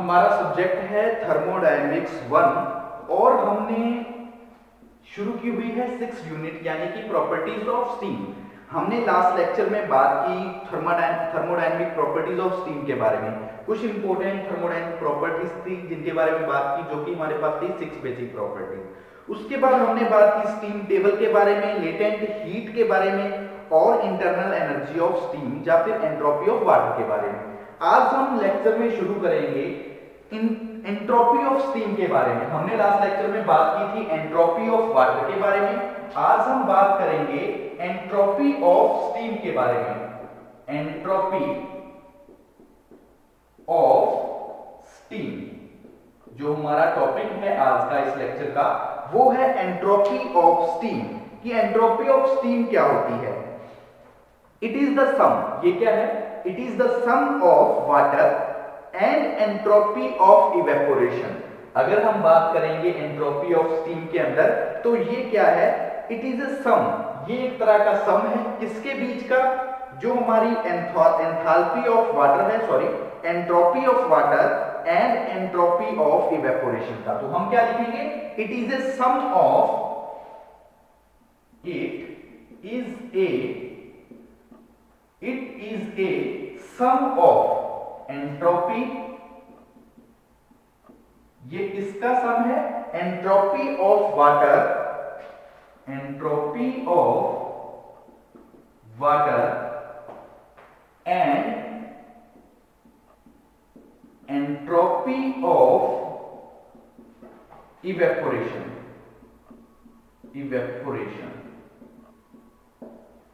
हमारा सब्जेक्ट है थर्मोडायनेमिक्स 1 और हमने शुरू की हुई है 6 यूनिट यानी कि प्रॉपर्टीज ऑफ स्टीम। हमने लास्ट लेक्चर में बात की थर्मोडायनेमिक प्रॉपर्टीज ऑफ स्टीम के बारे में। कुछ इंपॉर्टेंट थर्मोडायनेमिक प्रॉपर्टीज थी जिनके बारे में बात की, जो कि हमारे पास थी 6 बेसिक प्रॉपर्टीज। उसके बाद हमने बात की स्टीम टेबल के बारे में, लेटेंट हीट के बारे में और इंटरनल एनर्जी ऑफ स्टीम या फिर एंट्रोपी ऑफ वाटर के बारे में। आज हम लेक्चर में शुरू करेंगे एंट्रोपी ऑफ स्टीम के बारे में। हमने लास्ट लेक्चर में बात की थी एंट्रोपी ऑफ वाटर के बारे में। आज हम बात करेंगे एंट्रोपी ऑफ स्टीम के बारे में। एंट्रोपी ऑफ स्टीम जो हमारा टॉपिक है आज का इस लेक्चर का, वो है एंट्रोपी ऑफ स्टीम। कि एंट्रोपी ऑफ स्टीम क्या होती है? इट इज द सम, ये क्या है? It is the sum of water and entropy of evaporation. अगर हम बात करेंगे एंट्रोपी ऑफ स्टीम के अंदर, तो ये क्या है? इट इज अ सम, ये एक तरह का सम है। किसके बीच का? जो हमारी एंथैल्पी ऑफ वाटर है, sorry, entropy of water and entropy of evaporation का। तो हम क्या लिखेंगे? It is a sum of, it is a sum of entropy, ये किसका सम है? Entropy of water, entropy of water and entropy of evaporation.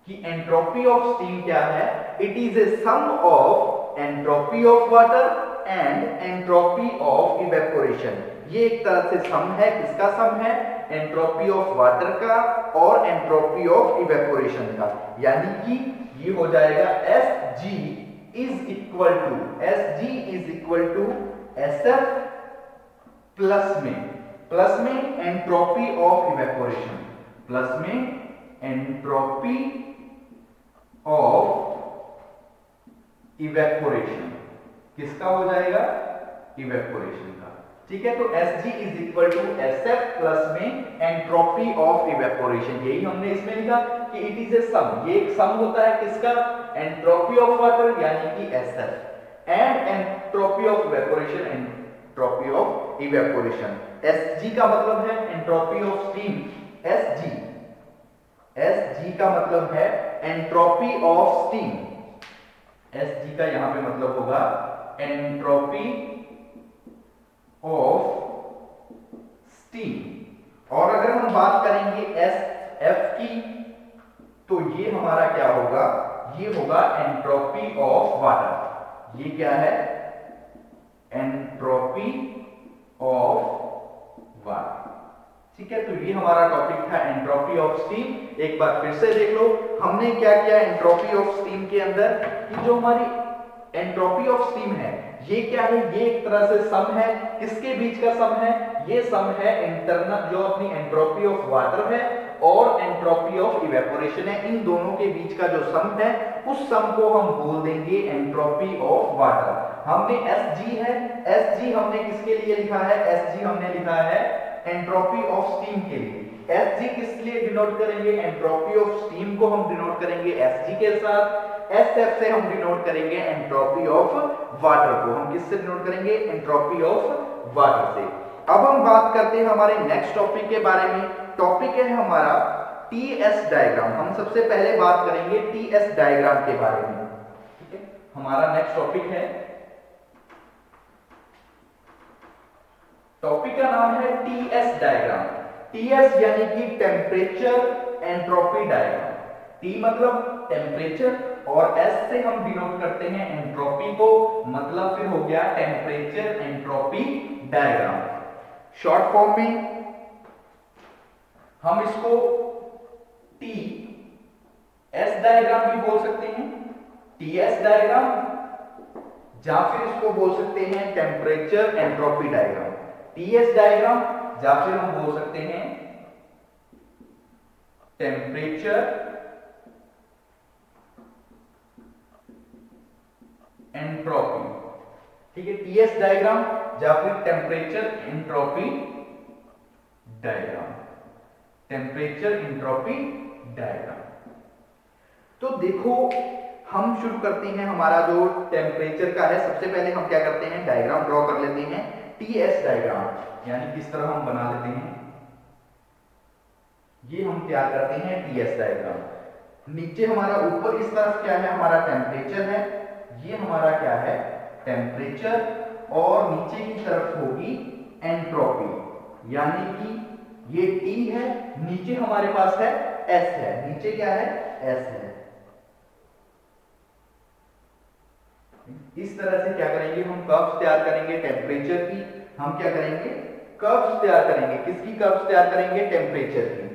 कि एंट्रोपी ऑफ स्टीम क्या है? It is a sum of entropy of water and entropy of evaporation. ये एक तरह से सम है। किसका सम है? एंट्रोपी ऑफ वाटर का और एंट्रोपी ऑफ इवेपोरेशन का। यानी कि ये हो जाएगा Sg is equal to Sf plus में एंट्रोपी ऑफ इवेपोरेशन, प्लस में एंट्रोपी ऑफ इवेपोरेशन। किसका हो जाएगा? इवेपोरेशन का। ठीक है, तो Sg is equal to Sf plus में एंट्रोपी ऑफ इवेपोरेशन। यही हमने इसमें लिखा कि इट इज ए सम। ये एक सम होता है किसका? एंट्रोपी ऑफ वाटर यानी कि Sf and entropy of evaporation, entropy of evaporation. Sg का मतलब है एंट्रोपी ऑफ स्टीम। Sg का मतलब है एंट्रोपी ऑफ स्टीम। Sg का यहां पे मतलब होगा एंट्रोपी ऑफ स्टीम। और अगर हम बात करेंगे Sf की, तो ये हमारा क्या होगा? ये होगा एंट्रोपी ऑफ वाटर। ये क्या है? Entropy of water. ठीक है, तो ये हमारा टॉपिक था एंट्रोपी ऑफ स्टीम। एक बार फिर से देख लो हमने क्या किया एंट्रोपी ऑफ स्टीम के अंदर। कि जो हमारी एंट्रोपी ऑफ स्टीम है, ये क्या है? ये एक तरह से सम है। किसके बीच का सम है? ये सम है इंटरनल, जो अपनी एंट्रोपी ऑफ वाटर है और एंट्रोपी ऑफ इवेपोरेशन है, इन दोनों के बीच का जो सम है, उस सम को हम बोल देंगे एंट्रोपी ऑफ वाटर। हमने Sg है, Sg हमने किसके लिए लिखा है? Sg हमने लिखा है एंट्रोपी ऑफ स्टीम के लिए। Sg किस लिए डिनोट करेंगे? एंट्रोपी ऑफ स्टीम को हम डिनोट करेंगे Sg के साथ। Sf से हम डिनोट करेंगे एंट्रोपी ऑफ वाटर को। हम किससे डिनोट करेंगे? एंट्रोपी ऑफ वाटर से। अब हम बात करते हैं हमारे नेक्स्ट टॉपिक के बारे में। टॉपिक है हमारा टीएस डायग्राम। हम सबसे पहले बात करेंगे टीएस डायग्राम के बारे में। ठीक है, हमारा नेक्स्ट टॉपिक है, टॉपिक का नाम है टीएस डायग्राम। टीएस यानी कि टेम्परेचर एंट्रोपी डायग्राम। टी मतलब टेम्परेचर और एस से हम डिनोट करते हैं एंट्रोपी को, मतलब फिर हो गया temperature entropy diagram. Short form में हम इसको टी एस डायग्राम भी बोल सकते हैं, टीएस डायग्राम, या फिर इसको बोल सकते हैं temperature entropy diagram. TS diagram या फिर हम बोल सकते हैं टेम्परेचर एंट्रोपी। ठीक है, टीएस डायग्राम या फिर temperature entropy diagram, temperature entropy diagram. तो देखो हम शुरू करते हैं हमारा जो टेम्परेचर का है। सबसे पहले हम क्या करते हैं, डायग्राम ड्रॉ कर लेते हैं, टीएस डायग्राम, यानी किस तरह हम बना लेते हैं, ये हम तैयार करते हैं टीएस डायग्राम। नीचे हमारा ऊपर इस तरफ क्या है, हमारा टेम्परेचर है, ये हमारा क्या है टेम्परेचर, और नीचे की तरफ होगी एंट्रोपी, यानी कि ये T है, नीचे हमारे पास है S है, नीचे क्या है S है। इस तरह से क्या करेंगे, हम कर्व्स तैयार करेंगे टेम्परेचर की। हम क्या करेंगे, कर्व्स तैयार करेंगे, किसकी कर्व्स तैयार करेंगे, टेम्परेचर की।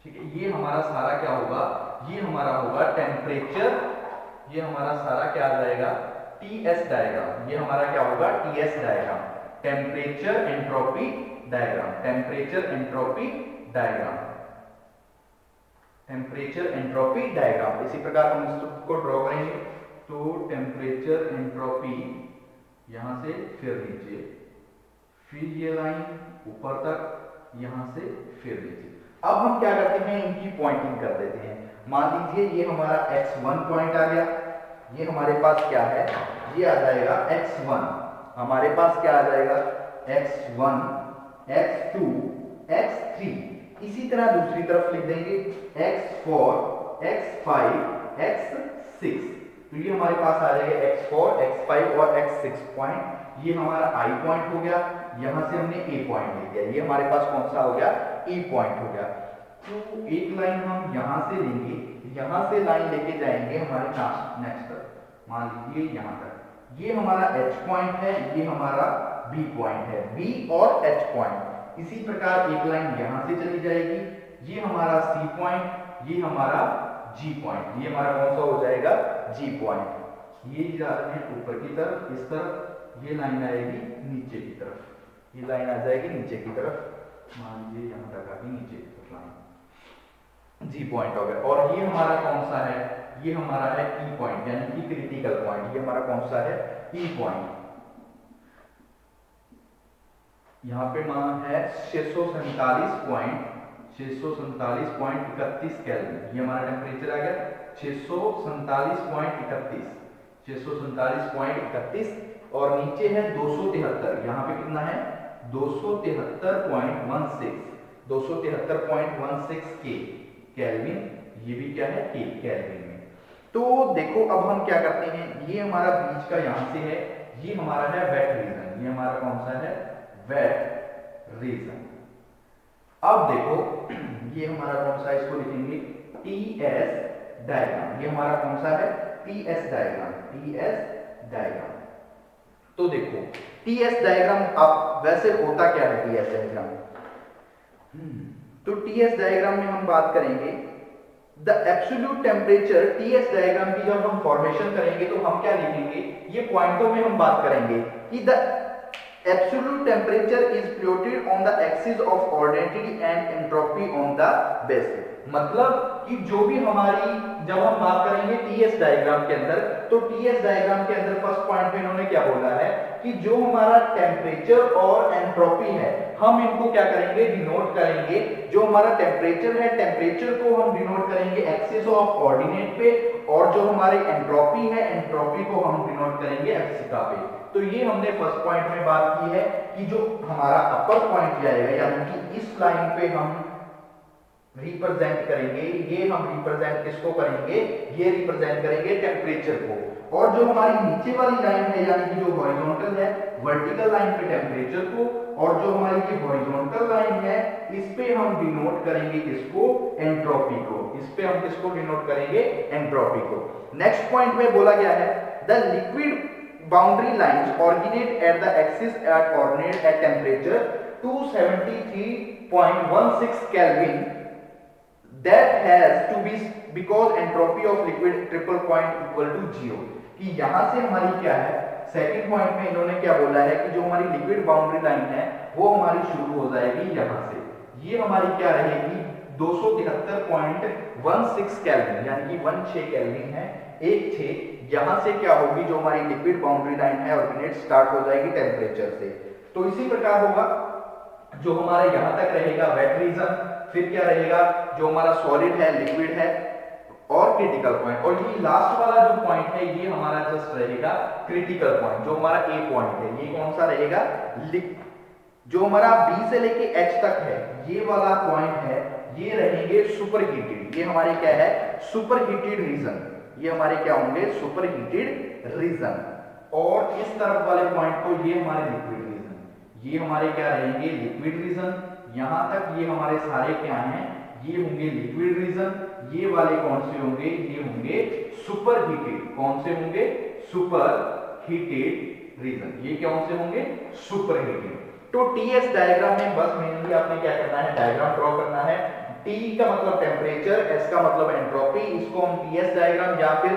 ठीक है, ये हमारा सारा क्या होगा, ये हमारा होगा टेम्परेचर, ये हमारा सारा क्या आ जाएगा, टीएस डायग्राम। ये हमारा क्या होगा, TS diagram, temperature entropy diagram, temperature entropy diagram, temperature entropy diagram. इसी प्रकार हम इसको ड्रॉ करेंगे। तो टेम्परेचर एंट्रोपी यहां से फिर नीचे, फिर ये लाइन ऊपर तक, यहां से फिर नीचे। अब हम क्या करते हैं, इनकी पॉइंटिंग कर देते हैं। मान लीजिए ये हमारा x1 पॉइंट आ गया, ये हमारे पास क्या है, ये आ जाएगा x1, हमारे पास क्या आ जाएगा x1, x2, x3। इसी तरह दूसरी तरफ लिख देंगे x4, x5, x6। तो ये हमारे पास आ जाएगा x4, x5 और x6 पॉइंट। ये हमारा I पॉइंट हो गया, यहां से हमने A पॉइंट ले लिया, ये हमारे पास कौन सा हो गया, E पॉइंट हो गया। तो एक लाइन हम यहां से लेंगे, यहां से लाइन लेके जाएंगे हमारे नेक्स्ट तक, मान लीजिए यहां तक। ये हमारा H पॉइंट है, ये हमारा B पॉइंट है, B और H पॉइंट। इसी प्रकार एक लाइन यहां से चली जाएगी, ये हमारा C पॉइंट, ये हमारा G पॉइंट, ये हमारा कौन सा हो जाएगा, G पॉइंट। ये जा रहे हैं ऊपर की तरफ, इस तरफ, ये लाइन आएगी नीचे की तरफ, ये लाइन आ जाएगी नीचे की तरफ, मान लीजिए यहां तक आगे नीचे की तरफ लाइन, G पॉइंट हो गया। और ये हमारा कौन सा है, ये हमारा है E पॉइंट, यानी कि क्रिटिकल पॉइंट। ये हमारा कौन सा है, E पॉइंट। यहाँ पे मान है 647.31 केल्विन, ये हमारा टेम्परेचर आ गया 647.31, 647.31। और नीचे है 273, यहाँ पे कितना है 273.16, 273.16 के केल्विन, ये भी क्या है के केल्विन में। तो देखो अब हम क्या करते हैं, ये हमारा बीच का यहां से है, ये हमारा है वेट रीजन, ये हमारा कौन सा है, वेट रीजन। अब देखो ये हमारा कौन सा, इसको लिखेंगे टीएस डायग्राम, ये हमारा कौन सा है, टीएस डायग्राम, टीएस डायग्राम। तो देखो टीएस डायग्राम अब वैसे होता क्या है टीएस डायग्राम। तो टीएस डायग्राम में हम बात करेंगे the absolute temperature. TS diagram की जब हम फॉर्मेशन करेंगे तो हम क्या लिखेंगे, ये पॉइंटों में हम बात करेंगे कि the absolute temperature is plotted on the axis of ordinary and entropy on the base। मतलब कि जो भी हमारी, जब हम बात करेंगे टीएस डायग्राम के अंदर, तो टीएस डायग्राम के अंदर फर्स्ट पॉइंट में इन्होंने क्या बोला है कि जो हमारा टेम्परेचर और एंट्रोपी है, हम इनको क्या करेंगे, डिनोट करेंगे। जो हमारा टेम्परेचर है, टेम्परेचर को हम डिनोट करेंगे एक्सिस ऑफ ऑर्डिनेट पे, और जो हमारी एंट्रोपी है, एंट्रोपी को हम डिनोट करेंगे एक्सिका पे। तो ये हमने फर्स्ट पॉइंट में बात की है कि जो हमारा अपर पॉइंट जाएगा, यानी कि इस लाइन पे हम रिप्रेजेंट करेंगे, ये हम रिप्रेजेंट किसको करेंगे, ये रिप्रेजेंट करेंगे टेम्परेचर को। और जो हमारी नीचे वाली लाइन है, यानी कि जो हॉरिजॉन्टल है, वर्टिकल लाइन पे टेम्परेचर को, और जो हमारी ये हॉरिजॉन्टल लाइन है, इस पे हम डिनोट करेंगे किसको, एंट्रोपी को। इस पे हम किसको डिनोट करेंगे, एंट्रोपी को। नेक्स्ट पॉइंट में बोला गया है the liquid boundary lines originate at the axis at coordinate at temperature 273.16 Kelvin that has to be because entropy of liquid triple point equal to 0। कि यहां से हमारी क्या है, सेकंड पॉइंट में इन्होंने क्या बोला है कि जो हमारी लिक्विड बाउंड्री लाइन है वो हमारी शुरू हो जाएगी यहां से, ये हमारी क्या रहेगी 273.16 केल्विन यानी कि 16 केल्विन है, 16। यहां से क्या होगी, जो हमारी लिक्विड बाउंड्री लाइन है ऑर्डिनेट स्टार्ट हो जाएगी टेम्परेचर से। तो इसी प्रकार होगा, जो हमारा यहां तक रहेगा वेट रीजन, फिर क्या रहेगा जो हमारा सॉलिड है, लिक्विड है और क्रिटिकल पॉइंट, और ये लास्ट वाला जो पॉइंट है ये हमारा जस्ट रहेगा क्रिटिकल पॉइंट, जो हमारा ए पॉइंट है। ये कौन सा रहेगा, जो हमारा बी से लेके एच तक है ये वाला पॉइंट है, ये रहेंगे सुपर हीटेड। ये हमारे क्या है, सुपर हीटेड रीजन। ये हमारे क्या होंगे, सुपर हीटेड रीजन। और इस तरफ वाले पॉइंट को ये हमारे लिक्विड रीजन, ये हमारे क्या रहेंगे, लिक्विड रीजन। यहां तक ये हमारे सारे क्या हैं, ये होंगे लिक्विड रीजन। ये वाले कौन से होंगे, ये होंगे सुपर हीटेड। कौन से होंगे, सुपर हीटेड रीजन। ये कौन से होंगे, सुपर हीटेड। तो टीएस डायग्राम में बस मेनली आपने क्या करना है, डायग्राम ड्रॉ करना है। टी का मतलब टेम्परेचर, एस का मतलब एंट्रोपी, इसको हम टीएस डायग्राम या फिर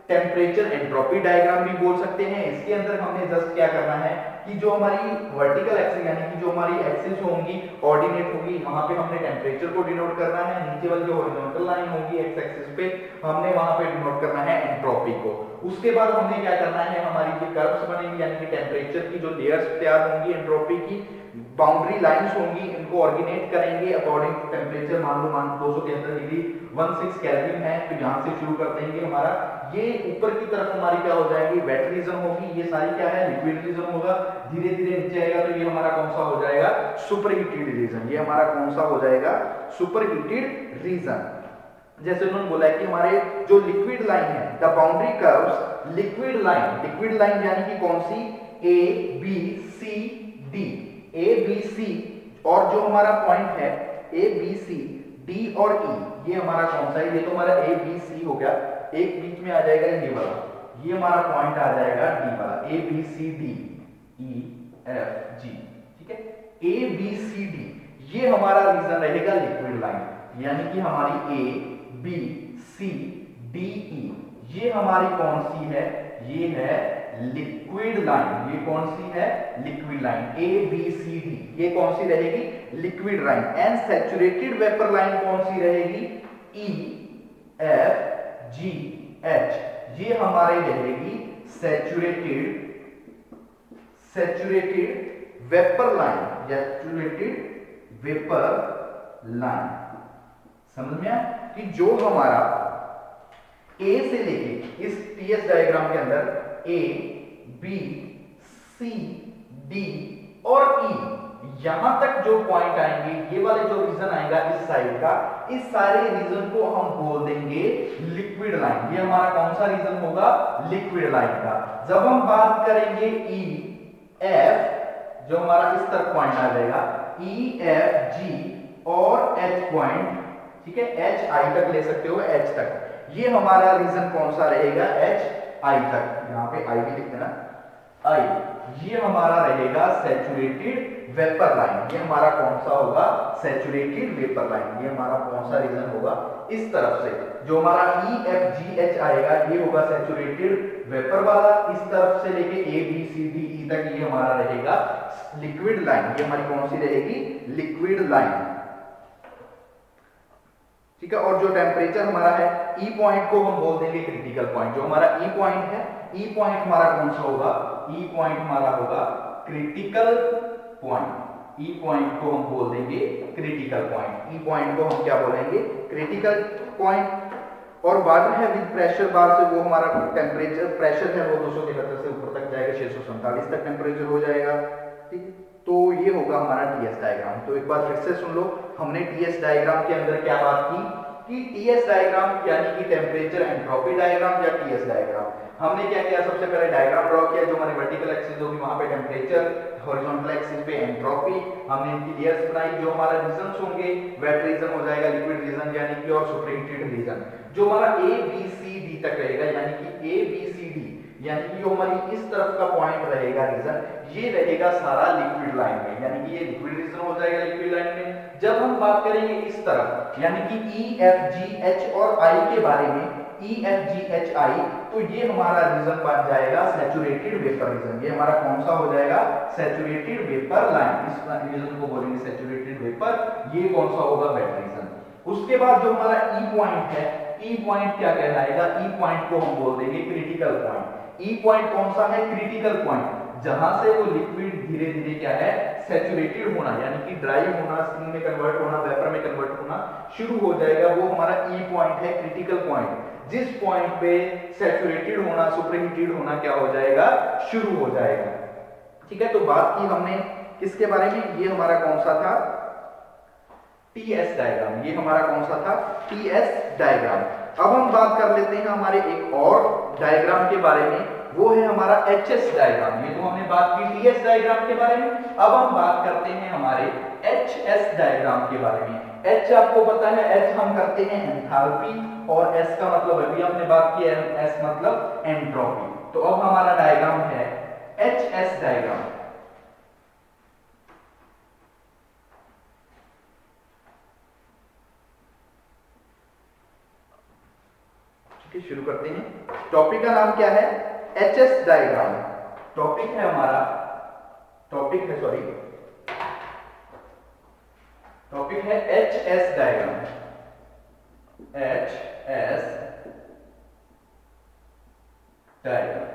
टेम्परेचर एंट्रोपी डायग्राम भी बोल सकते हैं। इसके अंदर हमने जस्ट क्या करना है कि जो हमारी वर्टिकल एक्सिस यानी कि जो हमारी एक्सिस होंगी ऑर्डिनेट होगी, वहां पे हमने टेम्परेचर को डिनोट करना है। नीचे वाली जो हॉरिजॉन्टल लाइन होगी एक्स एक्सिस पे, हमने वहां पे डिनोट करना है एंट्रोपी को। उसके बाद हमने क्या करना है, हमारी जो कर्व्स बनेंगी यानी कि टेम्परेचर की जो लेयर्स तैयार होंगी, एंट्रोपी की बाउंड्री लाइंस होंगी, इनको ऑर्डिनेट करेंगे अकॉर्डिंग टू टेम्परेचर। मान लो 273 डिग्री 16 केल्विन है, तो यहां से शुरू कर देंगे। हमारा ये ऊपर की तरफ हमारी क्या हो जाएगी, वेट रीजन होगी। ये सारी क्या है, लिक्विड रीजन होगा। धीरे धीरे नीचे आएगा तो ये हमारा कौन सा हो जाएगा, सुपर हीटेड रीजन। ये हमारा कौन सा हो जाएगा, सुपर हीटेड रीजन। जैसे उन्होंने बोला है कि हमारे जो लिक्विड लाइन है, the boundary curves liquid line यानी कि कौन सी, A B C D, A B C, और जो हमारा पॉइंट है ए बी सी डी और ई, ये हमारा कौन सा है, ये तो हमारा ए बी सी हो गया। एक बीच में आ जाएगा ये वाला, ये हमारा पॉइंट आ जाएगा डी वाला, A B C D E F G, ठीक है। ए बी सी डी ये हमारा रीजन रहेगा लिक्विड लाइन, यानी कि हमारी ए बी सी डी ई, ये हमारी कौन सी है, ये है लिक्विड लाइन। ये कौन सी है, liquid line. A B C D ये कौन सी रहेगी, liquid line. And saturated vapour line कौन सी रहेगी, ई एफ जी एच, ये हमारी रहेगी सैचुरेटेड वेपर लाइन, समझ में आया कि जो हमारा ए से लेके इस टीएस डायग्राम के अंदर ए बी सी डी और ई, यहां तक जो पॉइंट आएंगे, ये वाले जो रीजन आएगा इस साइड का, इस सारे रीजन को हम बोल देंगे लिक्विड लाइन। ये हमारा कौन सा रीजन होगा, लिक्विड लाइन का। जब हम बात करेंगे ई एफ, जो हमारा इस तरफ पॉइंट आ जाएगा, ई एफ जी और एच पॉइंट, ठीक है, एच आई तक ले सकते हो, एच तक, ये हमारा रीजन कौन सा रहेगा, एच आई तक। यहां पे आई भी लिख देना, आई, ये हमारा रहेगा सैचुरेटेड वेपर लाइन। ये हमारा कौन सा होगा, सैचुरेटेड वेपर लाइन। ये हमारा कौन सा रीजन होगा, इस तरफ से जो हमारा ई एफ जी एच आएगा, ये होगा सैचुरेटेड वेपर वाला। इस तरफ से लेके ए बी सी डी ई तक ये हमारा रहेगा लिक्विड लाइन। ये हमारी कौन सी रहेगी, लिक्विड लाइन, ठीक है। और जो टेम्परेचर हमारा है, ई पॉइंट को हम बोल देंगे क्रिटिकल पॉइंट। जो हमारा ई पॉइंट है, ई पॉइंट हमारा कौन सा होगा, ई पॉइंट हमारा होगा क्रिटिकल पॉइंट। ई पॉइंट को हम बोल देंगे क्रिटिकल पॉइंट। ई पॉइंट को हम क्या बोलेंगे, क्रिटिकल पॉइंट। और वाटर है विद प्रेशर बार से, वो हमारा टेम्परेचर प्रेशर है वो 273 से ऊपर तक जाएगा, 647 तक टेम्परेचर हो जाएगा, ठीक। तो ये होगा हमारा टीएस डायग्राम। तो एक बार फिर से सुन लो, हमने टीएस डायग्राम के अंदर क्या बात की कि टीएस डायग्राम यानी कि टेम्परेचर एंट्रोपी डायग्राम या टीएस डायग्राम। हमने क्या किया, सबसे पहले डायग्राम ड्रॉ किया, जो हमारी वर्टिकल एक्सिस होगी वहां पे टेम्परेचर, हॉरिजॉन्टल एक्सिस पे एंट्रोपी। हमने इनकी लेयर्स बनाई, जो हमारा रीजंस होंगे, वेट रीजन हो जाएगा, लिक्विड रीजन यानी कि, और सुपरहीटेड रीजन। जो हमारा ए बी सी डी तक रहेगा, यानी कि ए बी सी डी यानी कि जो हमारी इस तरफ का पॉइंट रहेगा रीजन, ये रहेगा सारा लिक्विड लाइन में, यानी कि ये लिक्विड रीजन हो जाएगा लिक्विड लाइन में। जब हम बात करेंगे इस तरफ, यानी कि ई एफ जी एच और आई के बारे में, ई एफ जी एच आई, तो ये हमारा रीजन बन जाएगा सैचुरेटेड वेपर रीजन। ये हमारा कौन सा हो जाएगा, सैचुरेटेड वेपर लाइन। इस रीजन को बोलेंगे सैचुरेटेड वेपर। ये कौन सा होगा, वेट रीजन। उसके बाद जो हमारा ई पॉइंट है, ई पॉइंट क्या कहलाएगा? ई पॉइंट को हम बोल देंगे क्रिटिकल पॉइंट। ई पॉइंट कौन सा है? क्रिटिकल पॉइंट, जहां से वो लिक्विड धीरे धीरे क्या है? सैचुरेटेड होना, यानी कि ड्राई होना, स्टीम में कन्वर्ट होना, वेपर में कन्वर्ट होना शुरू हो जाएगा, वो हमारा ई पॉइंट है, क्रिटिकल पॉइंट। जिस पॉइंट पे सैचुरेटेड होना, सुपरहीटेड होना क्या हो जाएगा? शुरू हो जाएगा। ठीक है, तो बात की हमने किसके बारे में? ये हमारा कौन सा था? TS diagram. ये हमारा कौन सा था? TS diagram. अब हम बात कर लेते हैं हमारे एक और डायग्राम के बारे में, वो है हमारा एचएस डायग्राम। ये तो हमने बात की टीएस डायग्राम के बारे में, अब हम बात करते हैं हमारे एचएस डायग्राम के बारे में। एच आपको पता है, एच हम करते हैं एंथैल्पी, और एस का मतलब अभी हमने बात की है, एस मतलब एंट्रोपी। तो अब हमारा डायग्राम है एचएस डायग्राम। शुरू करते हैं। टॉपिक का नाम क्या है? HS diagram. टॉपिक है हमारा, टॉपिक है HS diagram. HS diagram,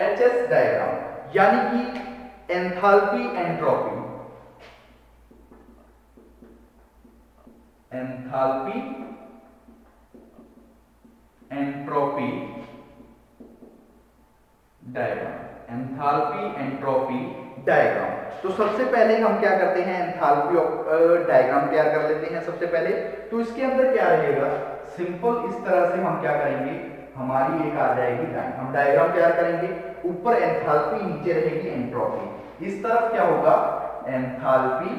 HS diagram यानी कि enthalpy entropy, enthalpy entropy diagram, enthalpy entropy diagram. तो सबसे पहले हम क्या करते हैं? एंथैल्पी डायग्राम तैयार कर लेते हैं सबसे पहले। तो इसके अंदर क्या रहेगा? सिंपल इस तरह से हम क्या करेंगे, हमारी एक आ जाएगी लाइन, हम डायग्राम तैयार करेंगे, ऊपर एंथैल्पी, नीचे रहेगी एंट्रोपी। इस तरफ क्या होगा? एंथैल्पी,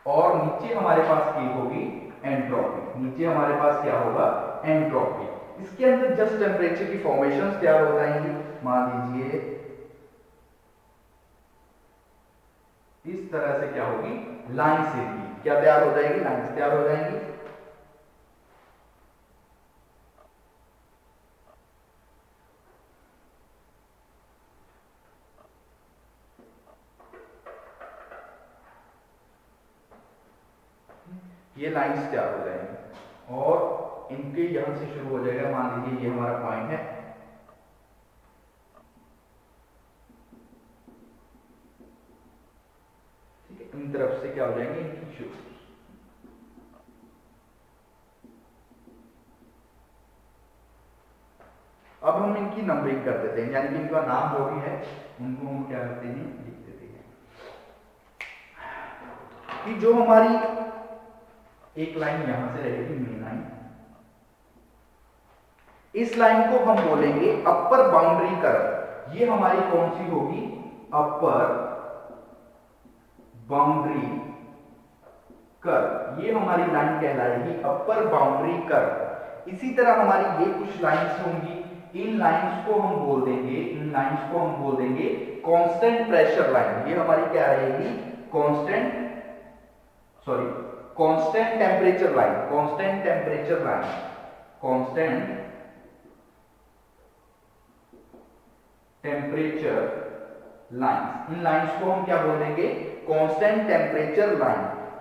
और नीचे हमारे पास की होगी एंट्रोपी। नीचे हमारे पास क्या होगा? एंट्रोपी। इसके अंदर जस्ट टेम्परेचर की फॉर्मेशंस तैयार हो जाएंगी। मान लीजिए इस तरह से क्या होगी? लाइन से क्या तैयार हो जाएगी? लाइन तैयार हो जाएंगी। ये लाइंस तैयार हो जाएंगी और इनके यहां से शुरू हो जाएगा। मान लीजिए ये हमारा पॉइंट है, ठीक है, इन तरफ से क्या हो जाएंगे? इनकी शुरू। अब हम इनकी नंबरिंग कर देते हैं, यानी कि इनका नाम जो भी है उनको हम क्या करते हैं? लिख देते हैं कि जो हमारी एक लाइन यहां से रहेगी, मेन लाइन, इस लाइन को हम बोलेंगे अपर बाउंड्री कर्व। ये हमारी कौन सी होगी? अपर बाउंड्री कर्व। ये हमारी लाइन कहलाएगी अपर बाउंड्री कर्व। इसी तरह हमारी ये कुछ लाइंस होंगी, इन लाइंस को हम बोल देंगे, इन लाइंस को हम बोल देंगे कांस्टेंट प्रेशर लाइन। ये हमारी क्या रहेगी? Constant temperature line, constant temperature line, constant temperature lines. इन लाइंस को हम क्या बोल देंगे? Constant temperature line.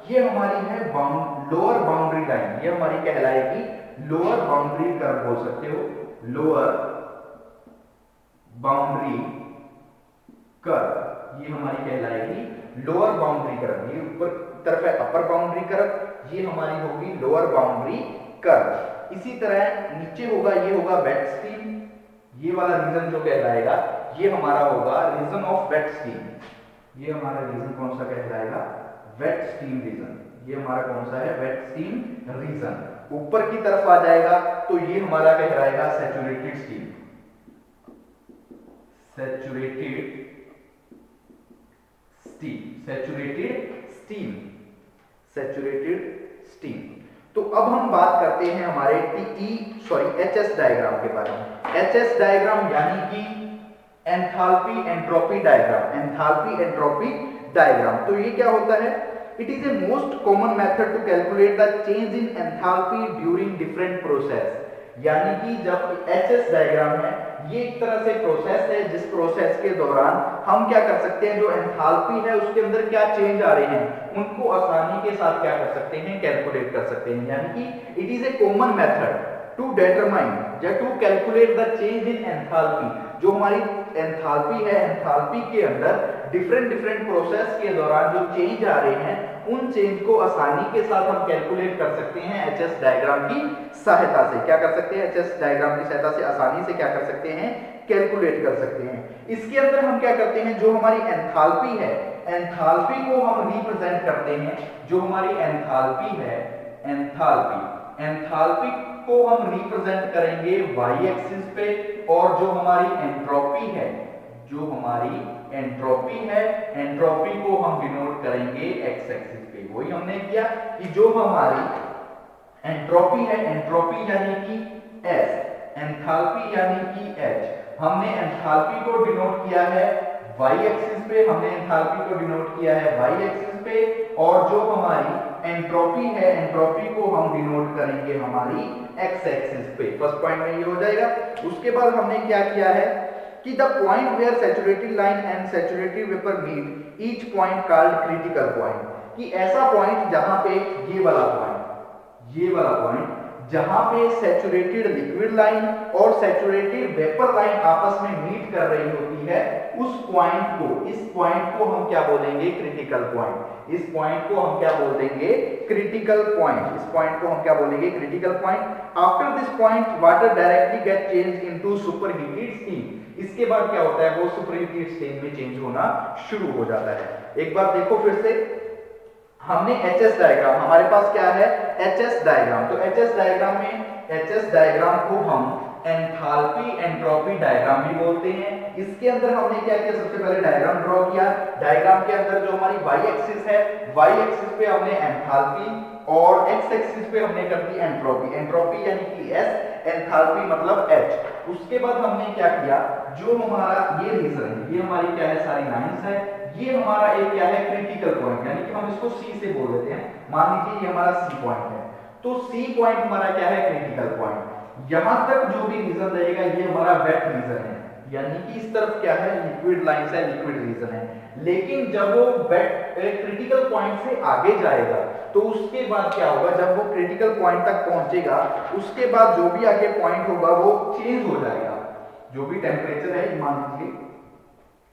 ये हमारी है लोअर बाउंड्री लाइन। ये हमारी कहलाएगी लोअर बाउंड्री कर्व, बोल सकते हो लोअर बाउंड्री कर्व। ये हमारी कहलाएगी लोअर बाउंड्री कर्व। ये ऊपर तरफ है अपर बाउंड्री कर्व, ये हमारी होगी लोअर बाउंड्री कर्व। इसी तरह नीचे होगा, ये होगा वेट स्टीम। ये वाला रीजन जो कहलाएगा ये हमारा होगा रीजन ऑफ वेट स्टीम। ये हमारा रीजन कौन सा कहलाएगा? Wet steam region. ये हमारा कौन सा है? Wet steam region. ऊपर की तरफ आ जाएगा तो ये हमारा कहलाएगा saturated steam, saturated steam, saturated steam, saturated steam. तो अब हम बात करते हैं हमारे एचएस डायग्राम के बारे में। एचएस डायग्राम यानी कि enthalpy entropy diagram, enthalpy entropy diagram. तो ये क्या होता है? It is a most common method to calculate the change in enthalpy during different process. यानी कि जब एचएस डायग्राम है ये एक तरह से प्रोसेस है जिस प्रोसेस के दौरान हम क्या कर सकते हैं, जो एंथैल्पी है उसके अंदर क्या चेंज आ रहे हैं उनको आसानी के साथ क्या कर सकते हैं, कैलकुलेट कर सकते हैं। यानी कि it is a common method to determine या to calculate the change in enthalpy. जो हमारी एंथैल्पी है, एंथैल्पी के अंदर डिफरेंट डिफरेंट प्रोसेस के दौरान जो चेंज आ रहे हैं उन चेंज को आसानी के साथ हम कैलकुलेट कर सकते हैं एचएस डायग्राम की सहायता से। क्या कर सकते हैं, एचएस डायग्राम की सहायता से आसानी से क्या कर सकते हैं, कैलकुलेट कर सकते हैं। इसके अंदर हम क्या करते हैं, जो हमारी एंथैल्पी है, एंथैल्पी को हम रिप्रेजेंट करते हैं। जो हमारी एंथैल्पी है, एंथैल्पी को हम रिप्रेजेंट करेंगे वाई एक्सिस पे, और जो हमारी एंट्रोपी है, जो हमारी एंट्रोपी है, एंट्रोपी को हम डिनोट करेंगे एक्स एक्सिस पे। वही हमने किया कि जो हमारी एंट्रोपी है, एंट्रोपी यानी कि एस, एंथैल्पी यानी कि एच, हमने एंथैल्पी को डिनोट किया है वाई एक्सिस पे, हमने एंथैल्पी को डिनोट किया है वाई एक्सिस पे, और जो हमारी एंट्रोपी है, एंट्रोपी को हम डिनोट करेंगे हमारी एक्स एक्सिस पे। फर्स्ट पॉइंट में ये हो जाएगा। उसके बाद हमने क्या किया है कि the point where saturated line and saturated vapour meet, each point called critical point, कि ऐसा पॉइंट जहां पे ये वाला पॉइंट जहां पे सैचुरेटेड लिक्विड लाइन और सैचुरेटेड वेपर लाइन आपस में मीट कर रही होती है, उस पॉइंट को, इस पॉइंट को हम क्या बोलेंगे, क्रिटिकल पॉइंट। इस पॉइंट को हम क्या बोल देंगे, क्रिटिकल पॉइंट। इस पॉइंट को हम क्या बोलेंगे, critical point. After this point water directly get change into superheated steam. इसके बाद क्या होता है, वो सुपरहीटेड स्टीम में चेंज होना शुरू हो जाता है। एक बार देखो फिर से, हमने एचएस डायग्राम, हमारे पास क्या है, एचएस डायग्राम। तो एचएस डायग्राम में, एचएस डायग्राम को हम एंथैल्पी एंट्रोपी डायग्राम भी बोलते हैं। इसके अंदर हमने क्या किया, सबसे पहले डायग्राम ड्रॉ किया। डायग्राम के अंदर जो हमारी वाई एक्सिस है, वाई एक्सिस पे हमने एंथैल्पी और एक्स एक्सिस पे हमने कर दी एंट्रोपी। एंट्रोपी यानी कि एस, एंथैल्पी मतलब एच। उसके बाद हमने क्या किया, जो हमारा ये रीजन है, ये हमारी क्या है, सारी लाइंस है, ये हमारा एक क्या है, क्रिटिकल पॉइंट, यानी कि हम इसको सी से बोल देते हैं। मान लीजिए ये हमारा सी पॉइंट है, तो सी पॉइंट हमारा क्या है, क्रिटिकल पॉइंट। यहां तक जो भी रीजन रहेगा ये हमारा वेट रीजन है, यानी कि इस तरफ क्या है, लिक्विड लाइंस है, लिक्विड रीजन है। लेकिन जब वो वेट क्रिटिकल पॉइंट से आगे जाएगा तो उसके बाद क्या होगा, जब वो क्रिटिकल पॉइंट तक पहुंचेगा उसके बाद जो भी आगे पॉइंट होगा वो चेंज हो जाएगा। जो भी टेम्परेचर है, मान लीजिए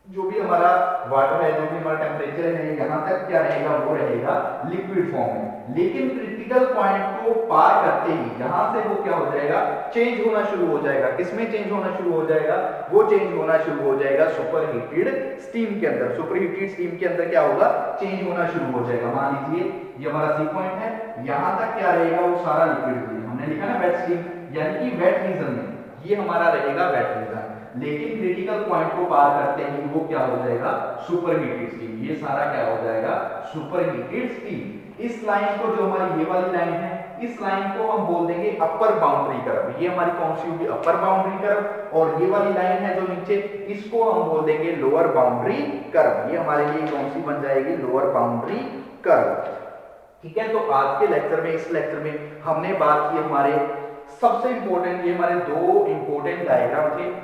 जो भी हमारा वाटर है, जो भी हमारा टेम्परेचर है, यहां तक क्या रहेगा, वो रहेगा लिक्विड फॉर्म में। लेकिन क्रिटिकल पॉइंट को पार करते ही यहां से वो क्या हो जाएगा, चेंज होना शुरू हो जाएगा। किसमें चेंज होना शुरू हो जाएगा, वो चेंज होना शुरू हो जाएगा सुपरहीटेड स्टीम के अंदर। सुपरहीटेड स्टीम के अंदर क्या होगा, चेंज होना शुरू हो जाएगा। मान लीजिए ये हमारा सी पॉइंट है, यहां तक क्या रहेगा, वो सारा लिक्विड, हमने लिखा ना वेट स्टीम, यानी कि वेट रीजन में ये हमारा रहेगा वेट रीजन। लेकिन क्रिटिकल पॉइंट को पार करते ही वो क्या हो जाएगा, सुपरहीटेड स्टीम। ये सारा क्या हो जाएगा, सुपरहीटेड स्टीम। इस लाइन को, जो हमारी ये वाली लाइन है, इस लाइन को हम बोल देंगे अपर बाउंड्री कर्व। ये हमारी कौन सी होगी, अपर बाउंड्री कर्व। और ये वाली लाइन है जो नीचे, इसको हम बोल देंगे लोअर बाउंड्री कर्व। ये हमारे लिए कौन सी बन जाएगी, लोअर बाउंड्री कर्व। ठीक है, तो आज के लेक्चर में, इस लेक्चर में हमने बात की हमारे सबसे इंपॉर्टेंट, ये हमारे दो इंपॉर्टेंट डायग्राम थे,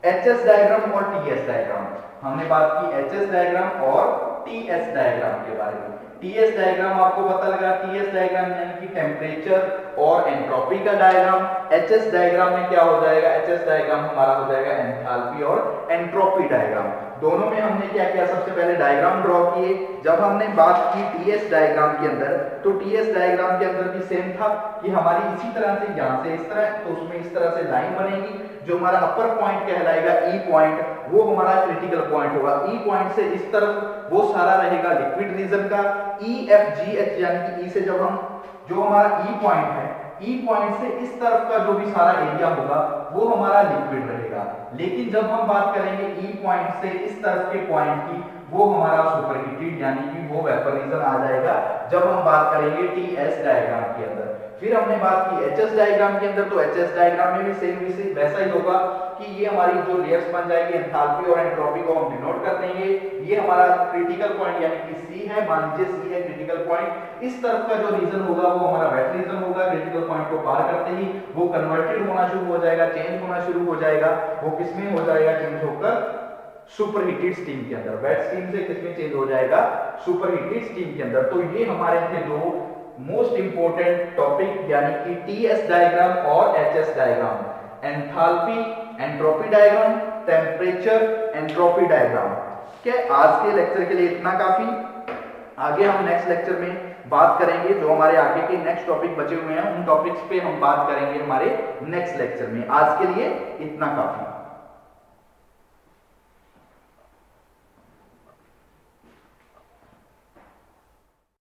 एचएस डायग्राम और टीएस डायग्राम। हमने बात की एचएस डायग्राम और टीएस डायग्राम के बारे में। टीएस डायग्राम आपको पता लगा, टीएस डायग्राम यानी कि टेम्परेचर और एंट्रोपी का डायग्राम। एचएस डायग्राम में क्या हो जाएगा, एचएस डायग्राम हमारा हो जाएगा एंथैल्पी और एंट्रोपी डायग्राम। दोनों में हमने क्या किया, सबसे पहले डायग्राम ड्रॉ किए। जब हमने बात की टीएस डायग्राम के अंदर, तो टीएस डायग्राम के अंदर भी सेम था कि हमारी इसी तरह से, यहां से इस तरह, तो उसमें इस तरह से लाइन बनेगी। जो हमारा अपर पॉइंट कहलाएगा ई पॉइंट, वो हमारा क्रिटिकल पॉइंट होगा। ई पॉइंट से इस तरफ वो सारा रहेगा लिक्विड रीजन का। ई एफ जी एच, यानी कि ई से जब हम, जो हमारा ई पॉइंट है, ई पॉइंट से इस तरफ का जो भी सारा एरिया होगा वो हमारा लिक्विड रहेगा। लेकिन जब हम बात करेंगे ई पॉइंट से इस तरफ के पॉइंट की, वो हमारा सुपरहीटेड यानी कि वो वेपर रीजन आ जाएगा जब हम बात करेंगे टीएस डायग्राम के अंदर। फिर हमने बात की एचएस डायग्राम के अंदर, तो एचएस डायग्राम में भी सेम वैसा ही होगा कि ये हमारी जो लेयर्स बन जाएगी एंथैल्पी और एंट्रोपी को हम डिनोट कर देंगे। ये हमारा क्रिटिकल पॉइंट यानी कि सी है, मान लीजिए सी है क्रिटिकल पॉइंट। इस तरफ का जो रीजन होगा वो हमारा वेट रीजन होगा। क्रिटिकल पॉइंट को पार करते ही वो कन्वर्टेड होना शुरू हो जाएगा, चेंज होना शुरू हो जाएगा। वो किसमें हो जाएगा? चेंज होकर सुपरहीटेड स्टीम के अंदर। वेट स्टीम से किसमें चेंज हो जाएगा? सुपरहीटेड स्टीम के अंदर। तो ये हमारे थे दो मोस्ट इंपोर्टेंट टॉपिक, यानी कि टीएस डायग्राम और HS diagram, enthalpy entropy diagram, temperature entropy diagram. क्या आज के लेक्चर के लिए इतना काफी? आगे हम नेक्स्ट लेक्चर में बात करेंगे, जो हमारे आगे के नेक्स्ट टॉपिक बचे हुए हैं उन टॉपिक्स पे हम बात करेंगे हमारे नेक्स्ट लेक्चर में। आज के लिए इतना काफी।